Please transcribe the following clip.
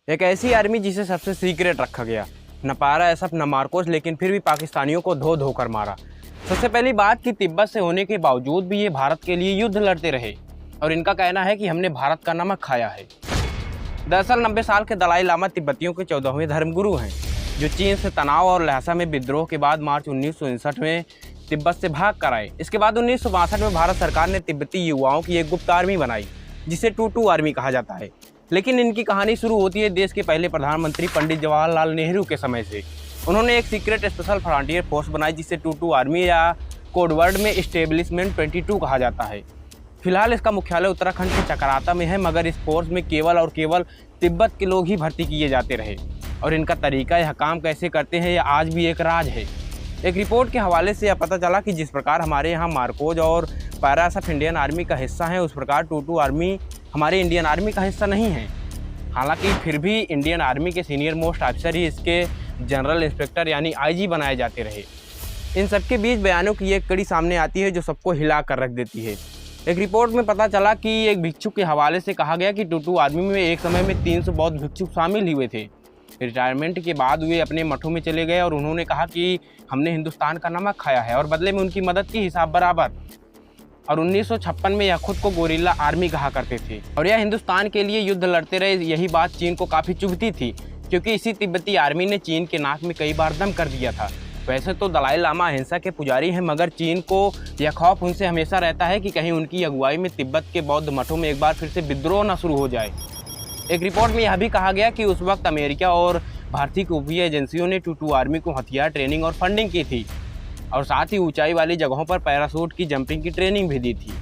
एक ऐसी आर्मी जिसे सबसे सीक्रेट रखा गया, न पारा ऐसा न मार्कोस, लेकिन फिर भी पाकिस्तानियों को धो धो कर मारा। सबसे पहली बात कि तिब्बत से होने के बावजूद भी ये भारत के लिए युद्ध लड़ते रहे और इनका कहना है कि हमने भारत का नमक खाया है। दरअसल 90 साल के दलाई लामा तिब्बतियों के 14वें धर्मगुरु हैं, जो चीन से तनाव और लहसा में विद्रोह के बाद मार्च 1959 में तिब्बत से भाग कर आए। इसके बाद 1962 में भारत सरकार ने तिब्बती युवाओं की एक गुप्त आर्मी बनाई, जिसे टूटू आर्मी कहा जाता है। लेकिन इनकी कहानी शुरू होती है देश के पहले प्रधानमंत्री पंडित जवाहरलाल नेहरू के समय से। उन्होंने एक सीक्रेट स्पेशल फ्रंटियर फोर्स बनाई, जिसे टूटू आर्मी या कोडवर्ड में इस्टेब्लिशमेंट 22 कहा जाता है। फिलहाल इसका मुख्यालय उत्तराखंड के चकराता में है, मगर इस फोर्स में केवल और केवल तिब्बत के लोग ही भर्ती किए जाते रहे और इनका तरीका यह काम कैसे करते हैं यह आज भी एक राज है। एक रिपोर्ट के हवाले से यह पता चला कि जिस प्रकार हमारे यहाँ मार्कोज और पैरासफ इंडियन आर्मी का हिस्सा है, उस प्रकार टूटू आर्मी हमारे इंडियन आर्मी का हिस्सा नहीं है। हालांकि फिर भी इंडियन आर्मी के सीनियर मोस्ट ऑफिसर ही इसके जनरल इंस्पेक्टर यानी आईजी बनाए जाते रहे। इन सबके बीच बयानों की एक कड़ी सामने आती है जो सबको हिला कर रख देती है। एक रिपोर्ट में पता चला कि एक भिक्षुक के हवाले से कहा गया कि टूटू आर्मी में एक समय में 300 बौद्ध भिक्षुक शामिल हुए थे। रिटायरमेंट के बाद वे अपने मठों में चले गए और उन्होंने कहा कि हमने हिंदुस्तान का नमक खाया है और बदले में उनकी मदद की हिसाब बराबर। और 1956 में यह खुद को गोरिल्ला आर्मी कहा करते थे और यह हिंदुस्तान के लिए युद्ध लड़ते रहे। यही बात चीन को काफ़ी चुभती थी, क्योंकि इसी तिब्बती आर्मी ने चीन के नाक में कई बार दम कर दिया था। वैसे तो दलाई लामा अहिंसा के पुजारी हैं, मगर चीन को यह खौफ उनसे हमेशा रहता है कि कहीं उनकी अगुवाई में तिब्बत के बौद्ध मठों में एक बार फिर से विद्रोह न शुरू हो जाए। एक रिपोर्ट में यह भी कहा गया कि उस वक्त अमेरिका और भारतीय खुफिया एजेंसियों ने टूटू आर्मी को हथियार, ट्रेनिंग और फंडिंग की थी और साथ ही ऊंचाई वाली जगहों पर पैराशूट की जंपिंग की ट्रेनिंग भी दी थी।